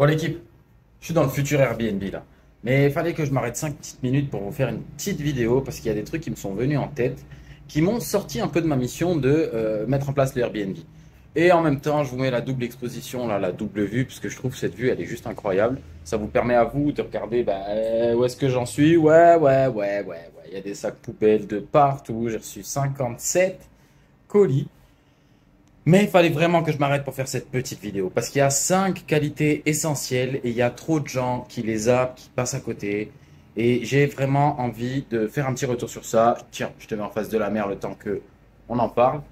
Bon l'équipe, je suis dans le futur Airbnb là. Mais il fallait que je m'arrête 5 petites minutes pour vous faire une petite vidéo parce qu'il y a des trucs qui me sont venus en tête qui m'ont sorti un peu de ma mission de mettre en place le Airbnb. Et en même temps, je vous mets la double exposition, là, la double vue, puisque je trouve cette vue, elle est juste incroyable. Ça vous permet à vous de regarder où est-ce que j'en suis. Ouais. Il y a des sacs poubelles de partout. J'ai reçu 57 colis. Mais il fallait vraiment que je m'arrête pour faire cette petite vidéo parce qu'il y a 5 qualités essentielles et il y a trop de gens qui les zappent, qui passent à côté. Et j'ai vraiment envie de faire un petit retour sur ça. Tiens, je te mets en face de la mer le temps que on en parle.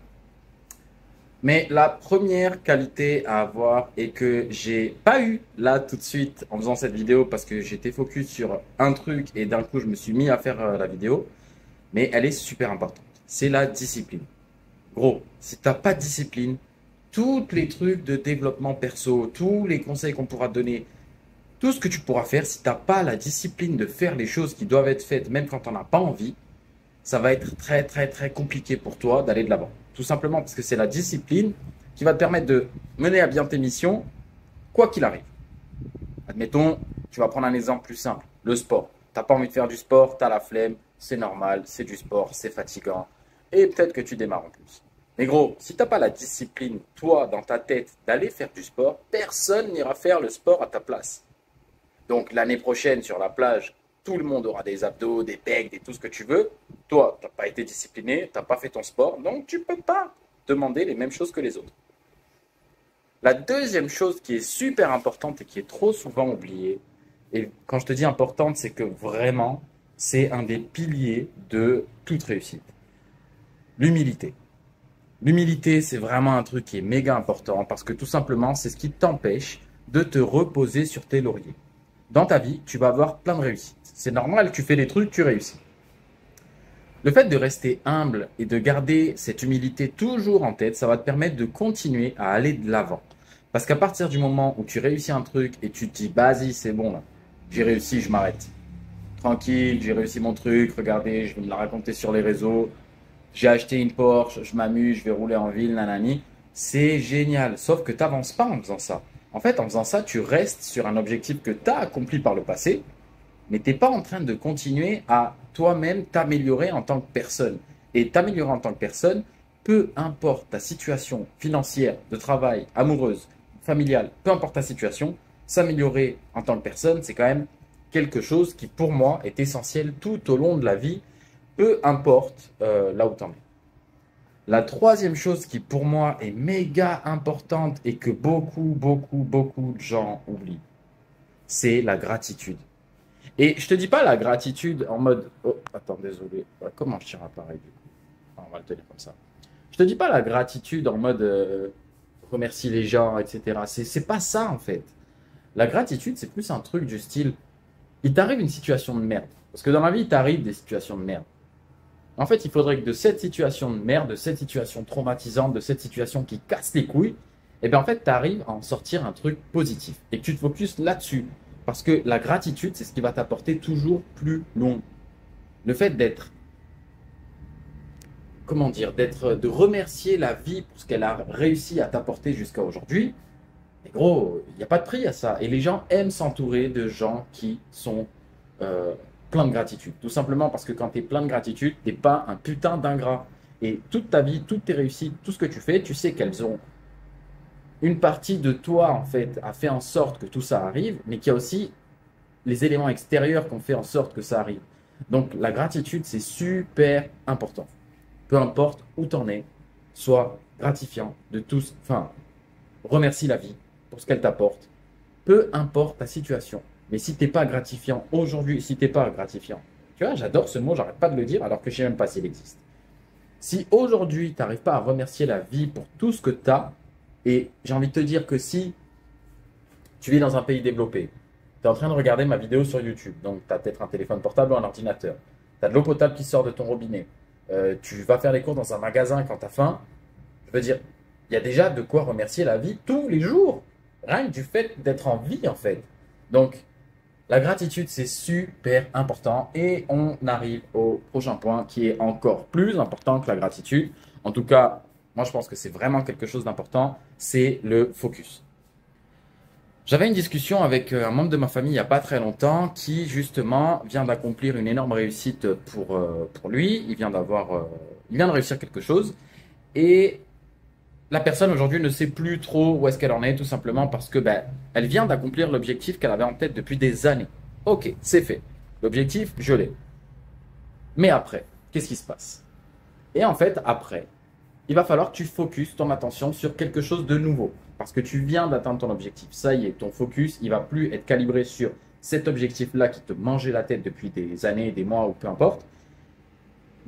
Mais la première qualité à avoir et que j'ai pas eu là tout de suite en faisant cette vidéo parce que j'étais focus sur un truc et d'un coup je me suis mis à faire la vidéo, mais elle est super importante. C'est la discipline. Gros, si t'as pas de discipline, tous les trucs de développement perso, tous les conseils qu'on pourra te donner, tout ce que tu pourras faire, si t'as pas la discipline de faire les choses qui doivent être faites, même quand t'en as pas envie, ça va être très compliqué pour toi d'aller de l'avant. Tout simplement parce que c'est la discipline qui va te permettre de mener à bien tes missions, quoi qu'il arrive. Admettons, tu vas prendre un exemple plus simple, le sport. T'as pas envie de faire du sport, t'as la flemme, c'est normal, c'est du sport, c'est fatigant, et peut-être que tu démarres en plus. Mais gros, si t'as pas la discipline, toi, dans ta tête, d'aller faire du sport, personne n'ira faire le sport à ta place. Donc l'année prochaine, sur la plage, tout le monde aura des abdos, des pecs, tout ce que tu veux. Toi, tu n'as pas été discipliné, tu n'as pas fait ton sport, donc tu ne peux pas demander les mêmes choses que les autres. La deuxième chose qui est super importante et qui est trop souvent oubliée, et quand je te dis importante, c'est que vraiment, c'est un des piliers de toute réussite. L'humilité. L'humilité, c'est vraiment un truc qui est méga important parce que tout simplement, c'est ce qui t'empêche de te reposer sur tes lauriers. Dans ta vie, tu vas avoir plein de réussites. C'est normal, tu fais des trucs, tu réussis. Le fait de rester humble et de garder cette humilité toujours en tête, ça va te permettre de continuer à aller de l'avant. Parce qu'à partir du moment où tu réussis un truc et tu te dis, vas-y, c'est bon là, j'ai réussi, je m'arrête. Tranquille, j'ai réussi mon truc, regardez, je vais me la raconter sur les réseaux. J'ai acheté une Porsche, je m'amuse, je vais rouler en ville, nanani. C'est génial, sauf que tu n'avances pas en faisant ça. En fait, en faisant ça, tu restes sur un objectif que tu as accompli par le passé, mais tu n'es pas en train de continuer à toi-même t'améliorer en tant que personne. Et t'améliorer en tant que personne, peu importe ta situation financière, de travail, amoureuse, familiale, peu importe ta situation, s'améliorer en tant que personne, c'est quand même quelque chose qui, pour moi, est essentiel tout au long de la vie, peu importe là où tu en es. La troisième chose qui pour moi est méga importante et que beaucoup de gens oublient, c'est la gratitude. Et je te dis pas la gratitude en mode oh attends désolé, comment je tire l'appareil du coup? On va le tenir comme ça. Je te dis pas la gratitude en mode remercie les gens, etc. C'est pas ça en fait. La gratitude c'est plus un truc du style il t'arrive une situation de merde. Parce que dans la vie il t'arrive des situations de merde. En fait, il faudrait que de cette situation de merde, de cette situation traumatisante, de cette situation qui casse les couilles, eh bien en fait, tu arrives à en sortir un truc positif et que tu te focuses là-dessus. Parce que la gratitude, c'est ce qui va t'apporter toujours plus loin. Le fait d'être, comment dire, de remercier la vie pour ce qu'elle a réussi à t'apporter jusqu'à aujourd'hui, et gros, il n'y a pas de prix à ça. Et les gens aiment s'entourer de gens qui sont plein de gratitude. Tout simplement parce que quand tu es plein de gratitude, tu n'es pas un putain d'ingrat. Et toute ta vie, toutes tes réussites, tout ce que tu fais, tu sais qu'elles ont une partie de toi, en fait, a fait en sorte que tout ça arrive, mais qu'il y a aussi les éléments extérieurs qui ont fait en sorte que ça arrive. Donc la gratitude, c'est super important. Peu importe où tu en es, sois gratifiant de tous, enfin, remercie la vie pour ce qu'elle t'apporte. Peu importe ta situation. Mais si tu n'es pas gratifiant aujourd'hui, si tu n'es pas gratifiant, tu vois, j'adore ce mot, j'arrête pas de le dire alors que je ne sais même pas s'il existe. Si aujourd'hui, tu n'arrives pas à remercier la vie pour tout ce que tu as, et j'ai envie de te dire que si tu vis dans un pays développé, tu es en train de regarder ma vidéo sur YouTube, donc tu as peut-être un téléphone portable ou un ordinateur, tu as de l'eau potable qui sort de ton robinet, tu vas faire les courses dans un magasin quand tu as faim, je veux dire, il y a déjà de quoi remercier la vie tous les jours, rien que du fait d'être en vie en fait. Donc, la gratitude, c'est super important et on arrive au prochain point qui est encore plus important que la gratitude. En tout cas, moi, je pense que c'est vraiment quelque chose d'important, c'est le focus. J'avais une discussion avec un membre de ma famille il n'y a pas très longtemps qui justement vient d'accomplir une énorme réussite pour lui. Il vient de réussir quelque chose et la personne aujourd'hui ne sait plus trop où est-ce qu'elle en est tout simplement parce que elle vient d'accomplir l'objectif qu'elle avait en tête depuis des années. Ok, c'est fait. L'objectif, je l'ai. Mais après, qu'est-ce qui se passe? Et en fait, après, il va falloir que tu focuses ton attention sur quelque chose de nouveau. Parce que tu viens d'atteindre ton objectif. Ça y est, ton focus, il va plus être calibré sur cet objectif-là qui te mangeait la tête depuis des années, des mois ou peu importe.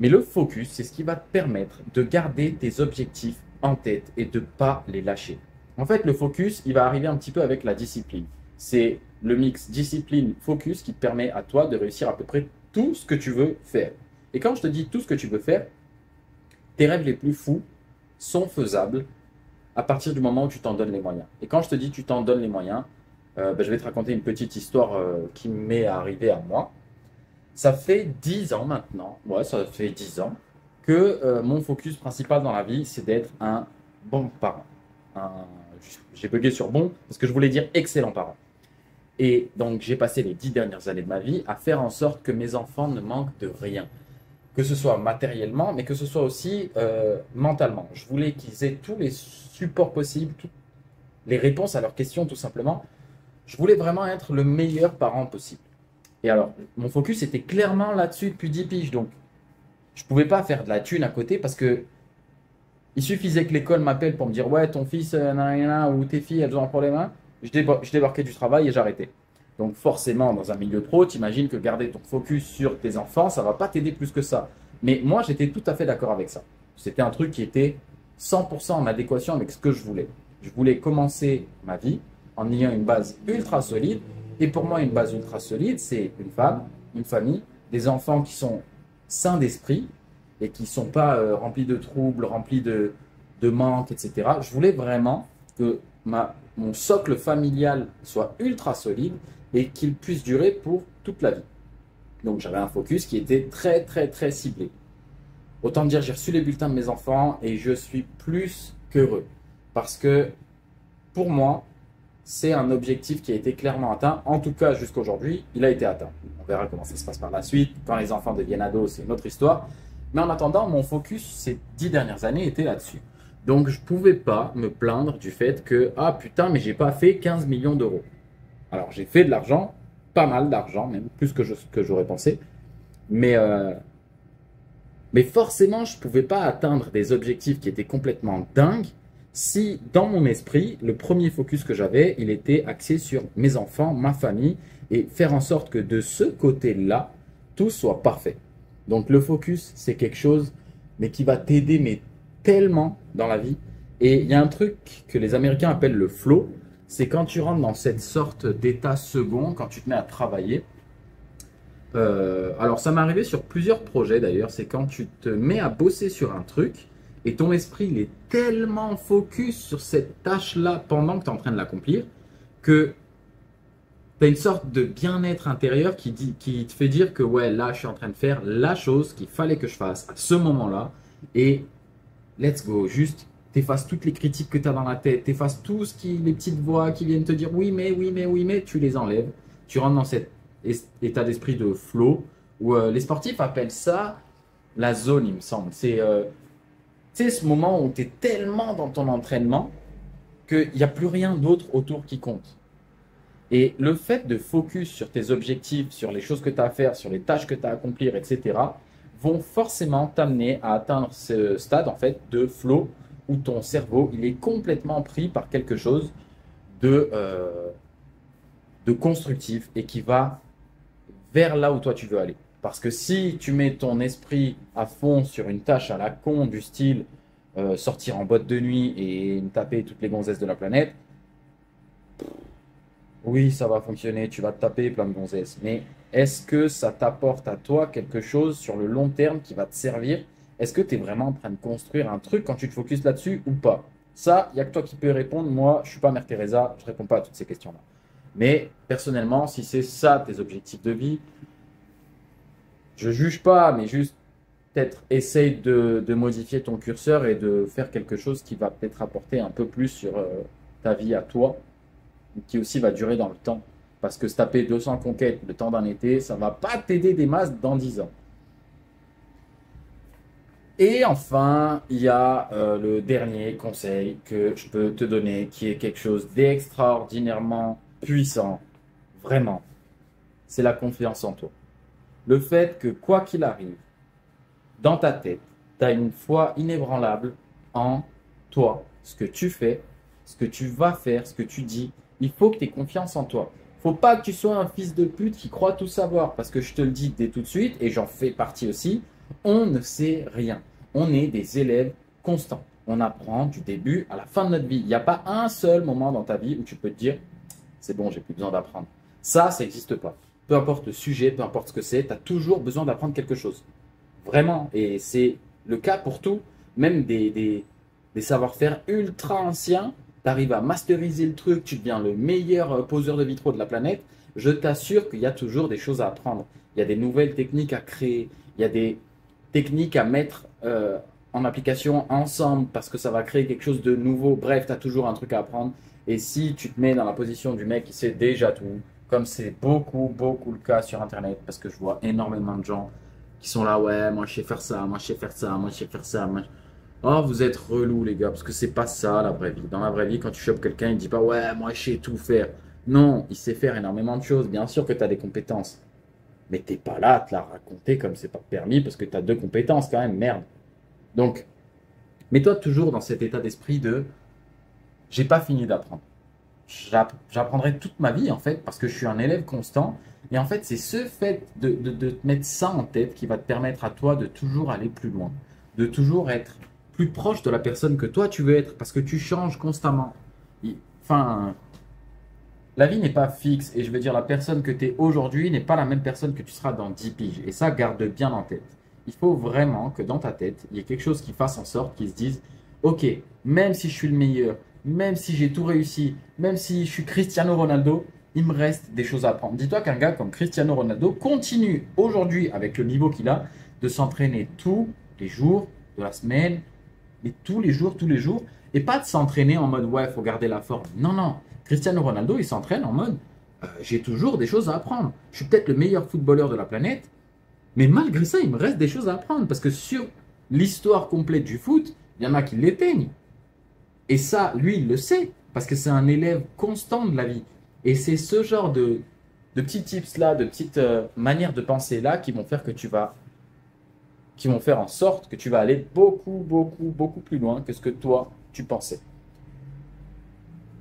Mais le focus, c'est ce qui va te permettre de garder tes objectifs en tête et de ne pas les lâcher. En fait, le focus, il va arriver un petit peu avec la discipline. C'est le mix discipline-focus qui te permet à toi de réussir à peu près tout ce que tu veux faire. Et quand je te dis tout ce que tu veux faire, tes rêves les plus fous sont faisables à partir du moment où tu t'en donnes les moyens. Et quand je te dis tu t'en donnes les moyens, je vais te raconter une petite histoire qui m'est arrivée à moi. Ça fait 10 ans maintenant, ouais, ça fait 10 ans que mon focus principal dans la vie, c'est d'être un bon parent. J'ai bugué sur bon parce que je voulais dire excellent parent. Et donc, j'ai passé les 10 dernières années de ma vie à faire en sorte que mes enfants ne manquent de rien. Que ce soit matériellement, mais que ce soit aussi mentalement. Je voulais qu'ils aient tous les supports possibles, toutes les réponses à leurs questions, tout simplement. Je voulais vraiment être le meilleur parent possible. Et alors, mon focus était clairement là-dessus depuis 10 piges. Donc, je ne pouvais pas faire de la thune à côté parce que il suffisait que l'école m'appelle pour me dire ouais, ton fils, ou tes filles, elles ont un problème. Hein. Je débarquais du travail et j'arrêtais. Donc forcément, dans un milieu pro, tu imagines que garder ton focus sur tes enfants, ça ne va pas t'aider plus que ça. Mais moi, j'étais tout à fait d'accord avec ça. C'était un truc qui était 100% en adéquation avec ce que je voulais. Je voulais commencer ma vie en ayant une base ultra solide. Et pour moi, une base ultra solide, c'est une femme, une famille, des enfants qui sont sains d'esprit et qui ne sont pas remplis de troubles, remplis de manques, etc. Je voulais vraiment que mon socle familial soit ultra solide et qu'il puisse durer pour toute la vie. Donc j'avais un focus qui était très très très ciblé. Autant dire, j'ai reçu les bulletins de mes enfants et je suis plus qu'heureux. Parce que pour moi, c'est un objectif qui a été clairement atteint. En tout cas, jusqu'à aujourd'hui, il a été atteint. On verra comment ça se passe par la suite. Quand les enfants deviennent ados, c'est une autre histoire. Mais en attendant, mon focus ces 10 dernières années était là-dessus. Donc je ne pouvais pas me plaindre du fait que, ah putain, mais j'ai pas fait 15 millions d'euros. Alors j'ai fait de l'argent, pas mal d'argent, même plus que j'aurais pensé. Mais, euh, mais forcément, je ne pouvais pas atteindre des objectifs qui étaient complètement dingues si, dans mon esprit, le premier focus que j'avais, il était axé sur mes enfants, ma famille, et faire en sorte que de ce côté-là, tout soit parfait. Donc le focus, c'est quelque chose, mais qui va t'aider, mais tellement dans la vie. Et il y a un truc que les Américains appellent le flow, c'est quand tu rentres dans cette sorte d'état second, quand tu te mets à travailler. Alors ça m'est arrivé sur plusieurs projets d'ailleurs, c'est quand tu te mets à bosser sur un truc et ton esprit il est tellement focus sur cette tâche-là pendant que tu es en train de l'accomplir que tu as une sorte de bien-être intérieur qui te fait dire que ouais, là je suis en train de faire la chose qu'il fallait que je fasse à ce moment-là et let's go, juste t'effaces toutes les critiques que tu as dans la tête, t'effaces tout ce les petites voix qui viennent te dire oui mais, oui mais, oui mais, tu les enlèves, tu rentres dans cet état d'esprit de flow où les sportifs appellent ça la zone, il me semble. C'est ce moment où tu es tellement dans ton entraînement qu'il n'y a plus rien d'autre autour qui compte. Et le fait de focus sur tes objectifs, sur les choses que tu as à faire, sur les tâches que tu as à accomplir, etc., vont forcément t'amener à atteindre ce stade en fait de flow où ton cerveau il est complètement pris par quelque chose de constructif et qui va vers là où toi tu veux aller. Parce que si tu mets ton esprit à fond sur une tâche à la con du style sortir en boîte de nuit et taper toutes les gonzesses de la planète, oui, ça va fonctionner, tu vas te taper plein de gonzesses. Mais est-ce que ça t'apporte à toi quelque chose sur le long terme qui va te servir? Est-ce que tu es vraiment en train de construire un truc quand tu te focuses là-dessus ou pas? Ça, il n'y a que toi qui peux répondre. Moi, je ne suis pas Mère Teresa, je ne réponds pas à toutes ces questions-là. Mais personnellement, si c'est ça tes objectifs de vie, je ne juge pas, mais juste peut-être essaye de modifier ton curseur et de faire quelque chose qui va peut-être apporter un peu plus sur ta vie à toi. qui aussi va durer dans le temps. Parce que se taper 200 conquêtes le temps d'un été, ça ne va pas t'aider des masses dans 10 ans. Et enfin, il y a le dernier conseil que je peux te donner, qui est quelque chose d'extraordinairement puissant, vraiment. C'est la confiance en toi. Le fait que quoi qu'il arrive, dans ta tête, tu as une foi inébranlable en toi, ce que tu fais, ce que tu vas faire, ce que tu dis. Il faut que tu aies confiance en toi. Faut pas que tu sois un fils de pute qui croit tout savoir, parce que je te le dis dès tout de suite, et j'en fais partie aussi, on ne sait rien. On est des élèves constants. On apprend du début à la fin de notre vie. Il n'y a pas un seul moment dans ta vie où tu peux te dire, c'est bon, j'ai plus besoin d'apprendre. Ça n'existe pas. Peu importe le sujet, peu importe ce que c'est, tu as toujours besoin d'apprendre quelque chose. Vraiment. Et c'est le cas pour tout. Même des savoir-faire ultra anciens, tu arrives à masteriser le truc, tu deviens le meilleur poseur de vitraux de la planète. Je t'assure qu'il y a toujours des choses à apprendre. Il y a des nouvelles techniques à créer. Il y a des techniques à mettre en application ensemble parce que ça va créer quelque chose de nouveau. Bref, tu as toujours un truc à apprendre. Et si tu te mets dans la position du mec qui sait déjà tout, comme c'est beaucoup, beaucoup le cas sur Internet, parce que je vois énormément de gens qui sont là, ouais, moi je sais faire ça, moi je sais faire ça, moi je sais faire ça. Oh, vous êtes relous les gars, parce que c'est pas ça la vraie vie. Dans la vraie vie, quand tu chopes quelqu'un, il dit pas, ouais, moi je sais tout faire. Non, il sait faire énormément de choses. Bien sûr que tu as des compétences. Mais t'es pas là à te la raconter comme c'est pas permis parce que tu as deux compétences quand même, merde. Donc, mets-toi toujours dans cet état d'esprit de j'ai pas fini d'apprendre. J'apprendrai toute ma vie en fait parce que je suis un élève constant. Et en fait, c'est ce fait de te mettre ça en tête qui va te permettre à toi de toujours aller plus loin, de toujours être plus proche de la personne que toi tu veux être parce que tu changes constamment. Enfin, la vie n'est pas fixe et je veux dire, la personne que tu es aujourd'hui n'est pas la même personne que tu seras dans 10 piges. Et ça, garde bien en tête. Il faut vraiment que dans ta tête, il y ait quelque chose qui fasse en sorte qu'ils se disent, ok, même si je suis le meilleur, même si j'ai tout réussi, même si je suis Cristiano Ronaldo, il me reste des choses à apprendre. Dis-toi qu'un gars comme Cristiano Ronaldo continue aujourd'hui, avec le niveau qu'il a, de s'entraîner tous les jours de la semaine, mais tous les jours, et pas de s'entraîner en mode ouais, il faut garder la forme. Non, non. Cristiano Ronaldo, il s'entraîne en mode j'ai toujours des choses à apprendre. Je suis peut-être le meilleur footballeur de la planète, mais malgré ça, il me reste des choses à apprendre parce que sur l'histoire complète du foot, il y en a qui l'éteignent. Et ça, lui, il le sait parce que c'est un élève constant de la vie. Et c'est ce genre de petits tips là, de petites manières de penser là qui vont faire que qui vont faire en sorte que tu vas aller beaucoup, beaucoup, beaucoup plus loin que ce que toi, tu pensais.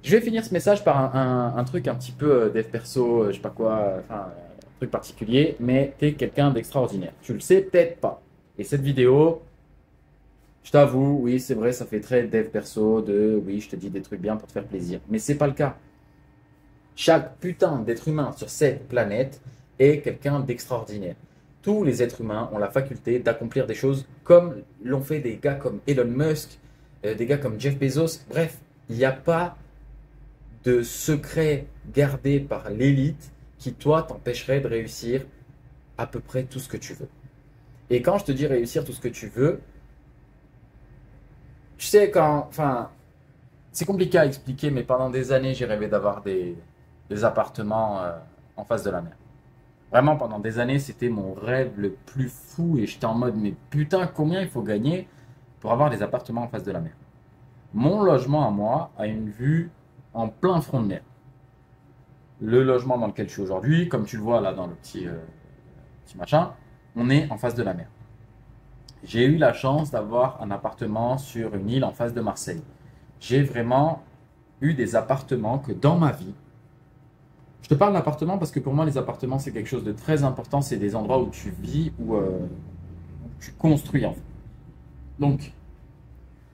Je vais finir ce message par un truc un petit peu dev perso, je sais pas quoi, enfin, un truc particulier, mais tu es quelqu'un d'extraordinaire. Tu le sais peut-être pas. Et cette vidéo, je t'avoue, oui, c'est vrai, ça fait très dev perso, oui, je te dis des trucs bien pour te faire plaisir. Mais c'est pas le cas. Chaque putain d'être humain sur cette planète est quelqu'un d'extraordinaire. Tous les êtres humains ont la faculté d'accomplir des choses comme l'ont fait des gars comme Elon Musk, des gars comme Jeff Bezos. Bref, il n'y a pas de secret gardé par l'élite qui, toi, t'empêcherait de réussir à peu près tout ce que tu veux. Et quand je te dis réussir tout ce que tu veux, tu sais, enfin, c'est compliqué à expliquer, mais pendant des années, j'ai rêvé d'avoir des appartements en face de la mer. Vraiment, pendant des années, c'était mon rêve le plus fou et j'étais en mode, mais putain, combien il faut gagner pour avoir des appartements en face de la mer? Mon logement à moi a une vue en plein front de mer. Le logement dans lequel je suis aujourd'hui, comme tu le vois là dans le petit machin, on est en face de la mer. J'ai eu la chance d'avoir un appartement sur une île en face de Marseille. J'ai vraiment eu des appartements que dans ma vie, je te parle d'appartements parce que pour moi les appartements c'est quelque chose de très important, c'est des endroits où tu vis, où tu construis en fait. Donc,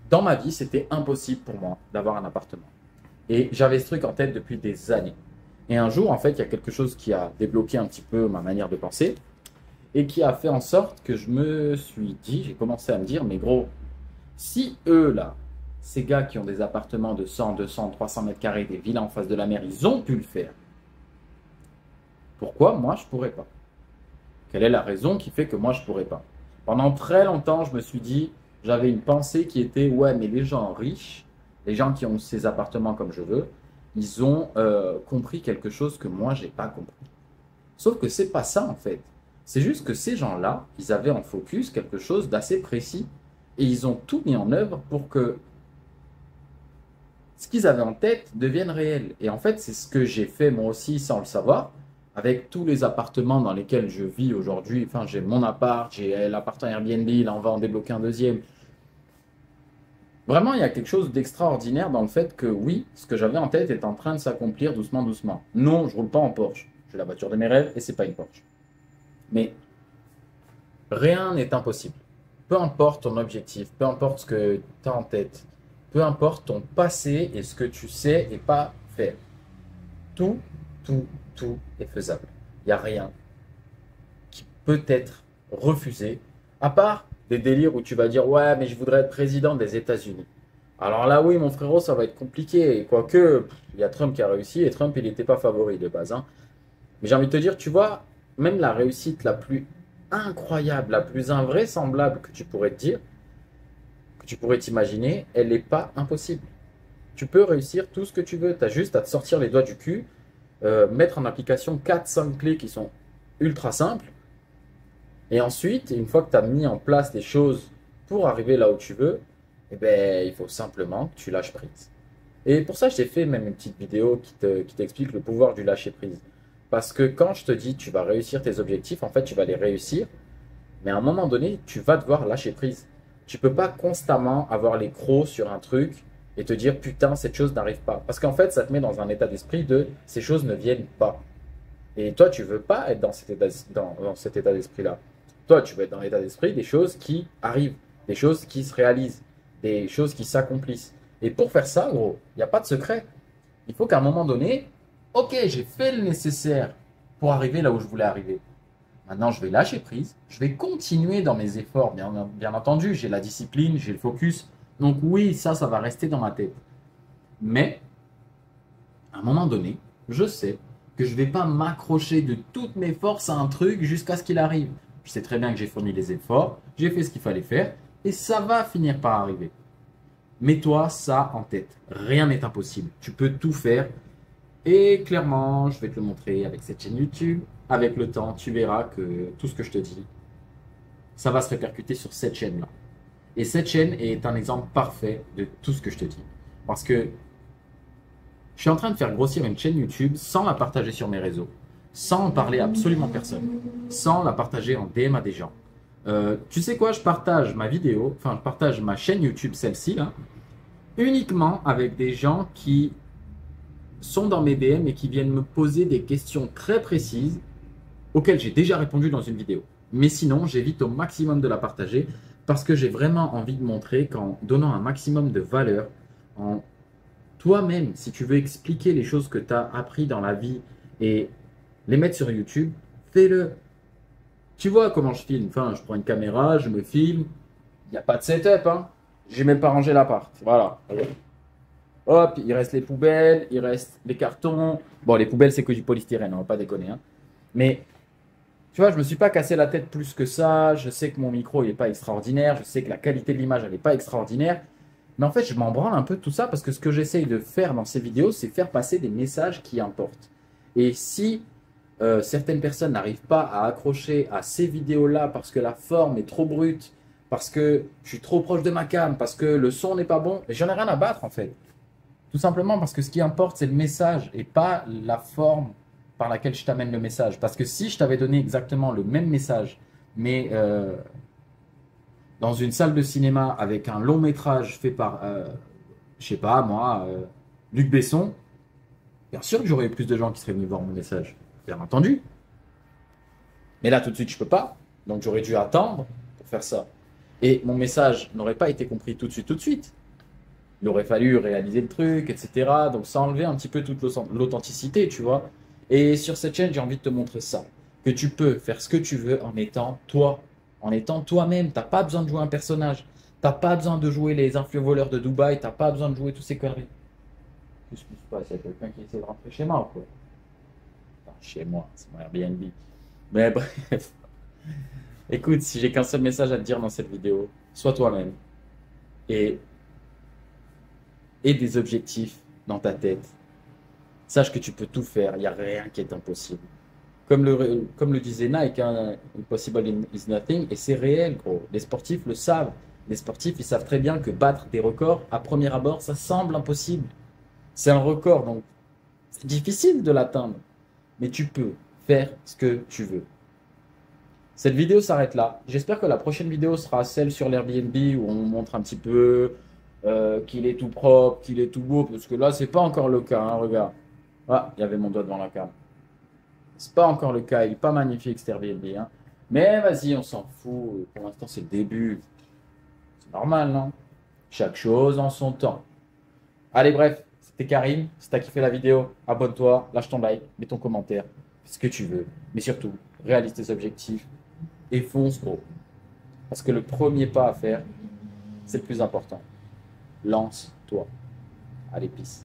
dans ma vie, c'était impossible pour moi d'avoir un appartement. Et j'avais ce truc en tête depuis des années. Et un jour, en fait, il y a quelque chose qui a débloqué un petit peu ma manière de penser et qui a fait en sorte que je me suis dit, j'ai commencé à me dire, mais gros, si eux, là, ces gars qui ont des appartements de 100, 200, 300 mètres carrés, des villas en face de la mer, ils ont pu le faire, pourquoi moi, je ne pourrais pas? Quelle est la raison qui fait que moi, je ne pourrais pas? Pendant très longtemps, je me suis dit, j'avais une pensée qui était, ouais, mais les gens riches, les gens qui ont ces appartements comme je veux, ils ont compris quelque chose que moi, j'ai pas compris. Sauf que c'est pas ça en fait. C'est juste que ces gens-là, ils avaient en focus quelque chose d'assez précis et ils ont tout mis en œuvre pour que ce qu'ils avaient en tête devienne réel. Et en fait, c'est ce que j'ai fait moi aussi sans le savoir, avec tous les appartements dans lesquels je vis aujourd'hui. Enfin, j'ai mon appart, j'ai l'appartement Airbnb, là on va en débloquer un deuxième. Vraiment, il y a quelque chose d'extraordinaire dans le fait que oui, ce que j'avais en tête est en train de s'accomplir doucement, doucement. Non, je roule pas en Porsche. J'ai la voiture de mes rêves et c'est pas une Porsche. Mais rien n'est impossible. Peu importe ton objectif, peu importe ce que tu as en tête, peu importe ton passé et ce que tu sais et pas faire. Tout, tout est faisable. Il n'y a rien qui peut être refusé, à part des délires où tu vas dire ouais, mais je voudrais être président des États-Unis. Alors là, oui, mon frérot, ça va être compliqué. Quoique, il y a Trump qui a réussi et Trump, il n'était pas favori de base, hein. Mais j'ai envie de te dire, tu vois, même la réussite la plus incroyable, la plus invraisemblable que tu pourrais te dire, que tu pourrais t'imaginer, elle n'est pas impossible. Tu peux réussir tout ce que tu veux. Tu as juste à te sortir les doigts du cul, mettre en application 4-5 clés qui sont ultra simples. Et ensuite, une fois que tu as mis en place les choses pour arriver là où tu veux, eh ben, il faut simplement que tu lâches prise. Et pour ça, je t'ai fait même une petite vidéo qui t'explique le pouvoir du lâcher prise. Parce que quand je te dis tu vas réussir tes objectifs, en fait, tu vas les réussir. Mais à un moment donné, tu vas devoir lâcher prise. Tu peux pas constamment avoir les crocs sur un truc et te dire putain, cette chose n'arrive pas. Parce qu'en fait, ça te met dans un état d'esprit de ces choses ne viennent pas. Et toi, tu veux pas être dans cet état d'esprit-là. Toi, tu veux être dans l'état d'esprit des choses qui arrivent, des choses qui se réalisent, des choses qui s'accomplissent. Et pour faire ça, gros, il n'y a pas de secret. Il faut qu'à un moment donné, ok, j'ai fait le nécessaire pour arriver là où je voulais arriver. Maintenant, je vais lâcher prise, je vais continuer dans mes efforts, bien entendu, j'ai la discipline, j'ai le focus. Donc oui, ça va rester dans ma tête. Mais, à un moment donné, je sais que je ne vais pas m'accrocher de toutes mes forces à un truc jusqu'à ce qu'il arrive. Je sais très bien que j'ai fourni les efforts, j'ai fait ce qu'il fallait faire, et ça va finir par arriver. Mets-toi ça en tête. Rien n'est impossible. Tu peux tout faire. Et clairement, je vais te le montrer avec cette chaîne YouTube. Avec le temps, tu verras que tout ce que je te dis, ça va se répercuter sur cette chaîne-là. Et cette chaîne est un exemple parfait de tout ce que je te dis. Parce que je suis en train de faire grossir une chaîne YouTube sans la partager sur mes réseaux, sans en parler à absolument personne, sans la partager en DM à des gens. Tu sais quoi, je partage ma vidéo, enfin je partage ma chaîne YouTube, celle-ci là, uniquement avec des gens qui sont dans mes DM et qui viennent me poser des questions très précises auxquelles j'ai déjà répondu dans une vidéo. Mais sinon, j'évite au maximum de la partager parce que j'ai vraiment envie de montrer qu'en donnant un maximum de valeur, en toi-même, si tu veux expliquer les choses que tu as appris dans la vie et les mettre sur YouTube, fais-le. Tu vois comment je filme. Enfin, je prends une caméra, je me filme. Il n'y a pas de setup, hein. J'ai même pas rangé l'appart. Voilà. Hop, il reste les poubelles, il reste les cartons. Bon, les poubelles, c'est que du polystyrène, on va pas déconner, hein. Mais, tu vois, je me suis pas cassé la tête plus que ça. Je sais que mon micro, il n'est pas extraordinaire. Je sais que la qualité de l'image, elle n'est pas extraordinaire. Mais en fait, je m'en branle un peu de tout ça parce que ce que j'essaye de faire dans ces vidéos, c'est faire passer des messages qui importent. Et si certaines personnes n'arrivent pas à accrocher à ces vidéos-là parce que la forme est trop brute, parce que je suis trop proche de ma cam, parce que le son n'est pas bon, j'en ai rien à battre en fait. Tout simplement parce que ce qui importe, c'est le message et pas la forme par laquelle je t'amène le message. Parce que si je t'avais donné exactement le même message, mais dans une salle de cinéma avec un long métrage fait par, je sais pas moi, Luc Besson, bien sûr que j'aurais eu plus de gens qui seraient venus voir mon message. Bien entendu. Mais là, tout de suite, je peux pas. Donc, j'aurais dû attendre pour faire ça. Et mon message n'aurait pas été compris tout de suite, tout de suite. Il aurait fallu réaliser le truc, etc. Donc, ça enlevait un petit peu toute l'authenticité, tu vois. Et sur cette chaîne, j'ai envie de te montrer ça. Que tu peux faire ce que tu veux en étant toi. En étant toi-même. Tu n'as pas besoin de jouer un personnage. Tu n'as pas besoin de jouer les influents voleurs de Dubaï. Tu n'as pas besoin de jouer tous ces conneries. Qu'est-ce qui se passe? Il y a quelqu'un qui essaie de rentrer chez moi ou quoi? Enfin, chez moi, c'est mon Airbnb. Mais bref. Écoute, si j'ai qu'un seul message à te dire dans cette vidéo, sois toi-même. Et des objectifs dans ta tête. Sache que tu peux tout faire, il n'y a rien qui est impossible. Comme le disait Nike, hein, impossible is nothing, et c'est réel, gros. Les sportifs le savent. Les sportifs, ils savent très bien que battre des records, à premier abord, ça semble impossible. C'est un record, donc c'est difficile de l'atteindre. Mais tu peux faire ce que tu veux. Cette vidéo s'arrête là. J'espère que la prochaine vidéo sera celle sur l'Airbnb où on montre un petit peu qu'il est tout propre, qu'il est tout beau, parce que là, c'est pas encore le cas, hein, regarde. Ah, il y avait mon doigt devant la cam. C'est pas encore le cas, il est pas magnifique cet Airbnb, hein. Mais vas-y, on s'en fout. Pour l'instant, c'est le début. C'est normal, non? Chaque chose en son temps. Allez, bref, c'était Karim. Si t'as kiffé la vidéo, abonne-toi, lâche ton like, mets ton commentaire, fais ce que tu veux. Mais surtout, réalise tes objectifs et fonce gros. Parce que le premier pas à faire, c'est le plus important. Lance-toi. Allez, peace.